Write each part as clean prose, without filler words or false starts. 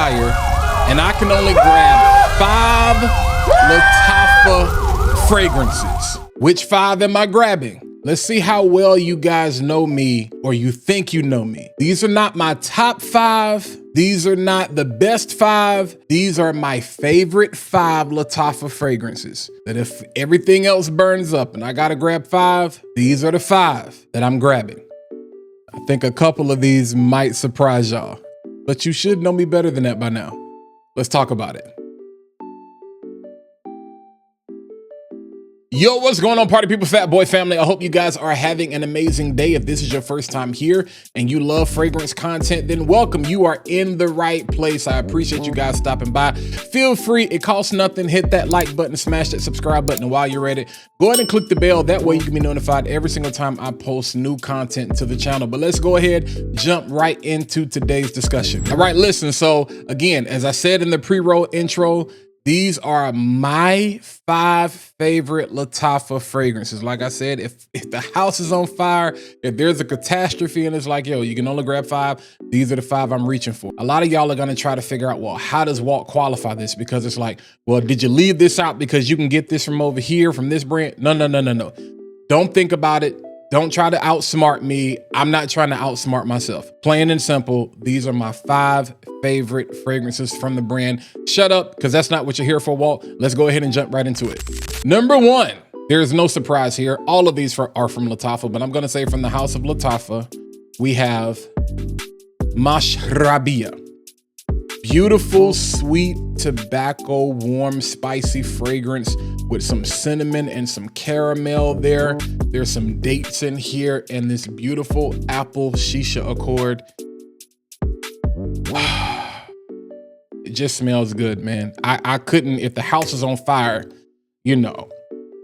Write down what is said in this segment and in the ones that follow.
fire, and I can only grab 5 Lattafa fragrances. Which 5 am I grabbing? Let's see how well you guys know me, or you think you know me. These are not my top 5. These are not the best 5. These are my favorite 5 Lattafa fragrances. That if everything else burns up and I gotta grab 5, these are the 5 that I'm grabbing. I think a couple of these might surprise y'all, but you should know me better than that by now. Let's talk about it. Yo, what's going on, party people, fat boy family? I hope you guys are having an amazing day. If this is your first time here and you love fragrance content, then welcome. You are in the right place. I appreciate you guys stopping by. Feel free, it costs nothing. Hit that like button, smash that subscribe button, and while you're at it, go ahead and click the bell. That way you can be notified every single time I post new content to the channel. But let's go ahead, jump right into today's discussion. All right, listen. So again, as I said in the pre-roll intro, these are my 5 favorite Lattafa fragrances. Like I said, if the house is on fire, if there's a catastrophe and it's like, yo, you can only grab 5, these are the 5 I'm reaching for. A lot of y'all are gonna try to figure out, well, how does Walt qualify this? Because it's like, well, did you leave this out because you can get this from over here, from this brand? No. Don't think about it. Don't try to outsmart me. I'm not trying to outsmart myself. Plain and simple, these are my 5 favorite fragrances from the brand. Shut up, because that's not what you're here for, Walt. Let's go ahead and jump right into it. Number 1, there is no surprise here. All of these are from Lattafa, but I'm gonna say from the house of Lattafa, we have Mashrabya. Beautiful, sweet, tobacco, warm, spicy fragrance with some cinnamon and some caramel there. There's some dates in here and this beautiful apple shisha accord. It just smells good, man. I couldn't, if the house is on fire, you know,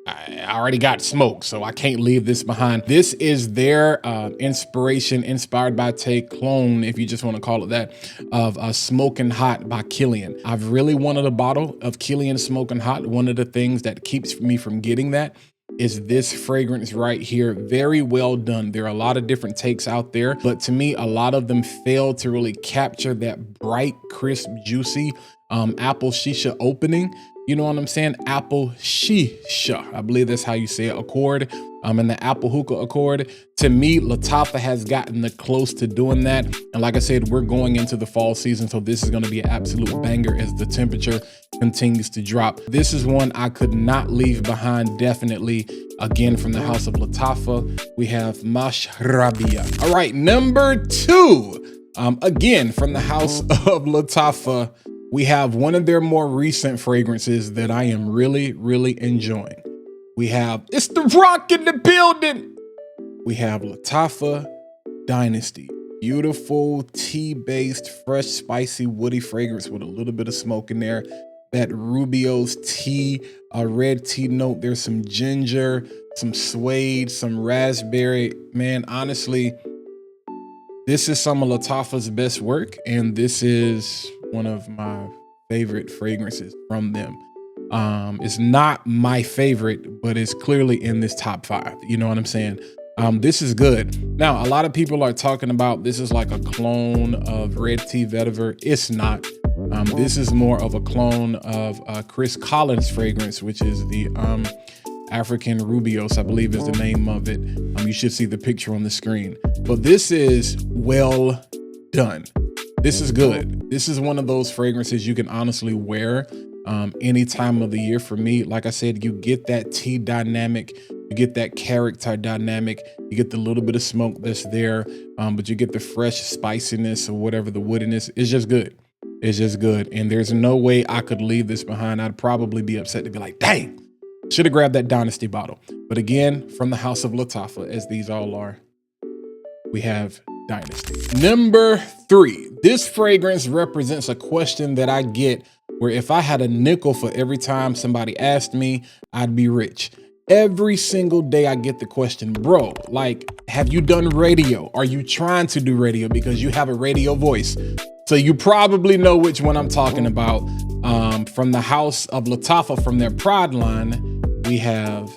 I already got smoke, so I can't leave this behind. This is their inspiration, inspired by clone, if you just want to call it that, of Smoking Hot by Kilian. I've really wanted a bottle of Kilian Smoking Hot. One of the things that keeps me from getting that is this fragrance right here. Very well done. There are a lot of different takes out there, but to me, a lot of them fail to really capture that bright, crisp, juicy apple shisha opening. You know what I'm saying? Apple shisha, I believe that's how you say it, accord, and the apple hookah accord. To me, Lattafa has gotten the close to doing that. And like I said, we're going into the fall season, so this is gonna be an absolute banger as the temperature continues to drop. This is one I could not leave behind, definitely. Again, from the house of Lattafa, we have Mashrabya. All right, number 2, again, from the house of Lattafa, we have one of their more recent fragrances that I am really, really enjoying. We have, it's the rock in the building. We have Lattafa Dynasty. Beautiful tea-based, fresh, spicy, woody fragrance with a little bit of smoke in there. That Rubio's tea, a red tea note. There's some ginger, some suede, some raspberry. Man, honestly, this is some of Lattafa's best work, and this is one of my favorite fragrances from them. It's not my favorite, but it's clearly in this top 5. You know what I'm saying? This is good. Now, a lot of people are talking about this is like a clone of Red Tea Vetiver. It's not. This is more of a clone of Chris Collins fragrance, which is the African Rubios, I believe is the name of it. You should see the picture on the screen. But this is well done. This is good. This is one of those fragrances you can honestly wear any time of the year. For me, like I said, you get that tea dynamic, you get that character dynamic, you get the little bit of smoke that's there, but you get the fresh spiciness or whatever, the woodiness. It's just good. It's just good. And there's no way I could leave this behind. I'd probably be upset to be like, dang, should have grabbed that Dynasty bottle. But again, from the house of Lattafa, as these all are, we have Dynasty. Number 3, this fragrance represents a question that I get where if I had a nickel for every time somebody asked me, I'd be rich. Every single day I get the question, bro, like, have you done radio? Are you trying to do radio? Because you have a radio voice. So you probably know which one I'm talking about. From the house of Lattafa, from their Pride line, we have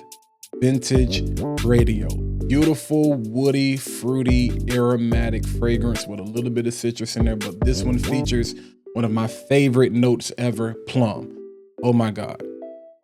Vintage Radio. Beautiful, woody, fruity, aromatic fragrance with a little bit of citrus in there, but this one features One of my favorite notes ever, plum. Oh my God.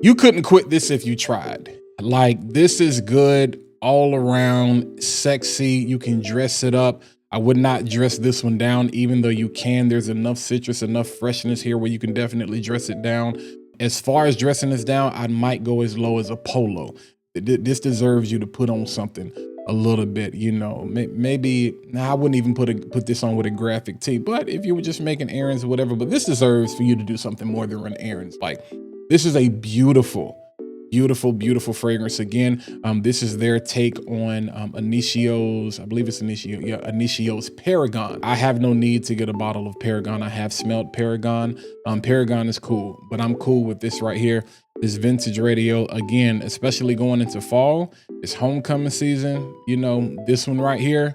You couldn't quit this if you tried. Like, this is good all around, sexy. You can dress it up. I would not dress this one down, even though you can. There's enough citrus, enough freshness here where you can definitely dress it down. As far as dressing this down, I might go as low as a polo. This deserves you to put on something a little bit, you know, maybe, I wouldn't even put this on with a graphic tee, but if you were just making errands or whatever, but this deserves for you to do something more than run errands. Like, this is a beautiful, beautiful, beautiful fragrance. Again, this is their take on Inicio's, I believe it's Inicio, yeah, Inicio's Paragon. I have no need to get a bottle of Paragon. I have smelled Paragon. Paragon is cool, but I'm cool with this right here. This vintage radio, again, especially going into fall, it's homecoming season. You know, this one right here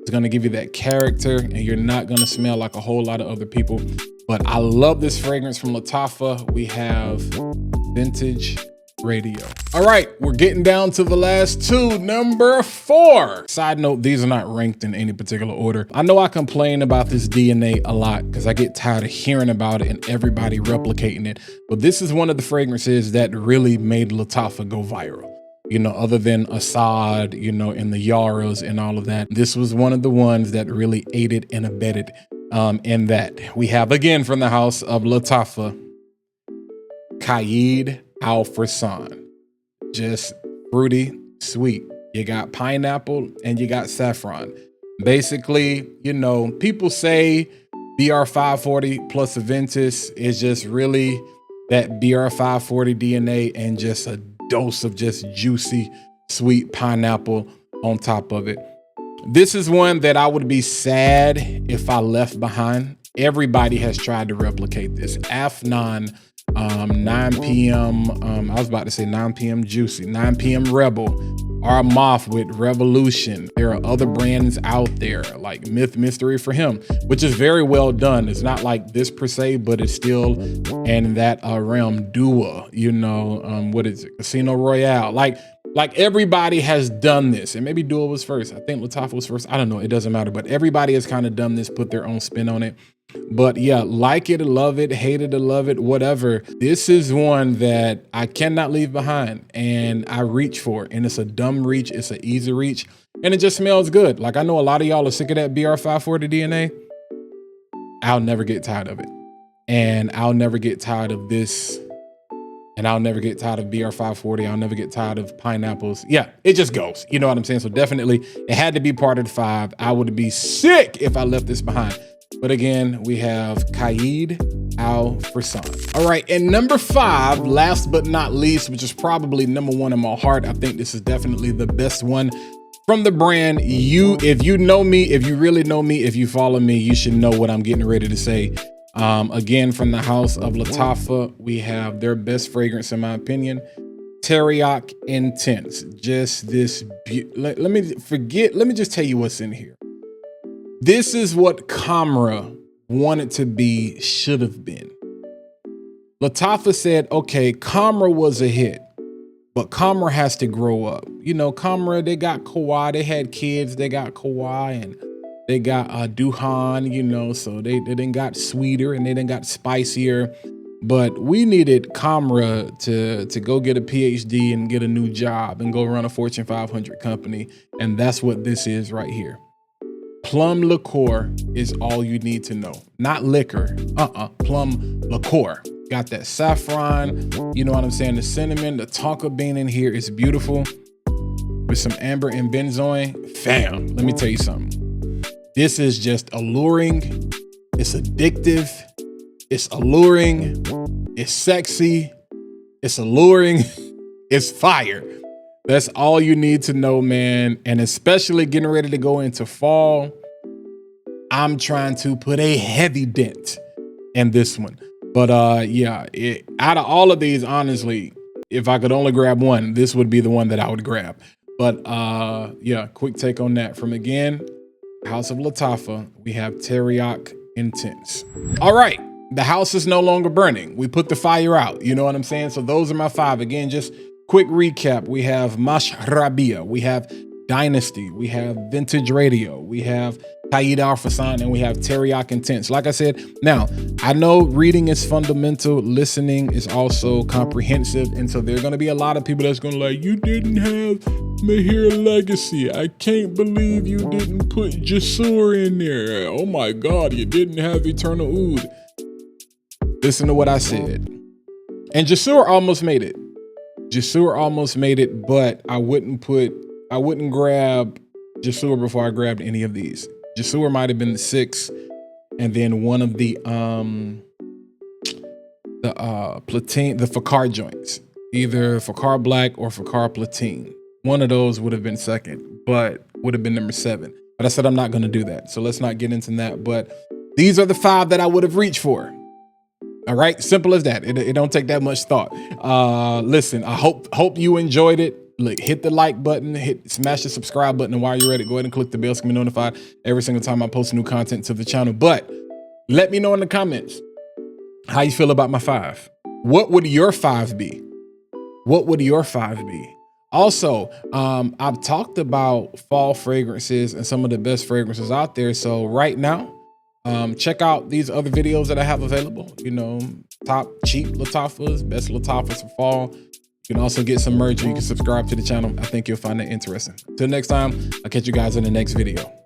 is gonna give you that character, and you're not gonna smell like a whole lot of other people. But I love this fragrance from Lattafa. We have vintage radio. All right, we're getting down to the last two. Number 4. Side note, these are not ranked in any particular order. I know I complain about this DNA a lot because I get tired of hearing about it and everybody replicating it. But this is one of the fragrances that really made Lattafa go viral. You know, other than Assad, you know, and the Yaras and all of that. This was one of the ones that really aided and abetted in that. We have, again, from the house of Lattafa, Qaed Al Fursan. Just fruity, sweet. You got pineapple and you got saffron. Basically, you know, people say BR540 plus Aventus is just really that BR540 DNA and just a dose of just juicy, sweet pineapple on top of it. This is one that I would be sad if I left behind. Everybody has tried to replicate this. Afnan, 9 p.m. I was about to say 9 p.m. Juicy, 9 p.m. Rebel, Armoth with Revolution. There are other brands out there like Mystery for him, which is very well done. It's not like this per se, but it's still in that realm. Dua, you know, what is it? Casino Royale. Like everybody has done this, and maybe Dua was first. I think Lattafa was first. I don't know. It doesn't matter. But everybody has kind of done this, put their own spin on it. But yeah, like it or love it, hate it or love it, whatever. This is one that I cannot leave behind, and I reach for. And it's a dumb reach. It's an easy reach, and it just smells good. Like, I know a lot of y'all are sick of that BR540 DNA. I'll never get tired of it, and I'll never get tired of this. And I'll never get tired of BR540. I'll never get tired of pineapples. Yeah, it just goes. You know what I'm saying? So definitely, it had to be part of the 5. I would be sick if I left this behind. But again, we have Qaed Al Fursan. All right, and number 5, last but not least, which is probably number 1 in my heart. I think this is definitely the best one from the brand. If you know me, if you really know me, if you follow me, you should know what I'm getting ready to say. Again, from the house of Lattafa, we have their best fragrance, in my opinion, Teriaq Intense. Just this, let me just tell you what's in here. This is what Kamra wanted to be, should have been. Lattafa said, okay, Kamra was a hit, but Kamra has to grow up. You know, Kamra, they got Kawhi, they had kids, they got Kawhi, and they got Duhan, you know, so they then got sweeter and they then got spicier. But we needed Kamra to go get a PhD and get a new job and go run a Fortune 500 company. And that's what this is right here. Plum liqueur is all you need to know. Not liquor, plum liqueur. Got that saffron, you know what I'm saying? The cinnamon, the tonka bean in here is beautiful. With some amber and benzoin. Fam, let me tell you something. This is just alluring. It's addictive. It's alluring. It's sexy. It's alluring. It's fire. That's all you need to know, man. And especially getting ready to go into fall, I'm trying to put a heavy dent in this one. But yeah, out of all of these, honestly, if I could only grab one, this would be the one that I would grab. But yeah, quick take on that. From, again, House of Lattafa, we have Teriaq Intense. All right, the house is no longer burning. We put the fire out, you know what I'm saying? So those are my 5. Again, just quick recap. We have Mashrabya, we have Dynasty, we have Vintage Radio, we have Qaed Al Fursan, and we have Teriaq Intense. Like I said, now I know reading is fundamental, listening is also comprehensive, and so there are going to be a lot of people that's going to like, you didn't have Mahir Legacy. I can't believe you didn't put Jasur in there. Oh my God, you didn't have Eternal Oud. Listen to what I said. And Jasur almost made it. Jasur almost made it, but I wouldn't grab Jasur before I grabbed any of these. Jasur might have been the 6, and then one of the Platine, the Fakar joints, either Fakar Black or Fakar Platine. One of those would have been second, but would have been number 7. But I said I'm not going to do that, so let's not get into that. But these are the 5 that I would have reached for. All right, simple as that. It don't take that much thought. Listen, I hope you enjoyed it. Look, hit the like button, smash the subscribe button, and while you're at it, go ahead and click the bell so you can be notified every single time I post new content to the channel. But let me know in the comments how you feel about my 5. What would your 5 be? What would your 5 be? Also, I've talked about fall fragrances and some of the best fragrances out there. So right now, check out these other videos that I have available. You know, top cheap Lattafas, best Lattafas for fall. You can also get some merch, or you can subscribe to the channel. I think you'll find it interesting. Till next time, I'll catch you guys in the next video.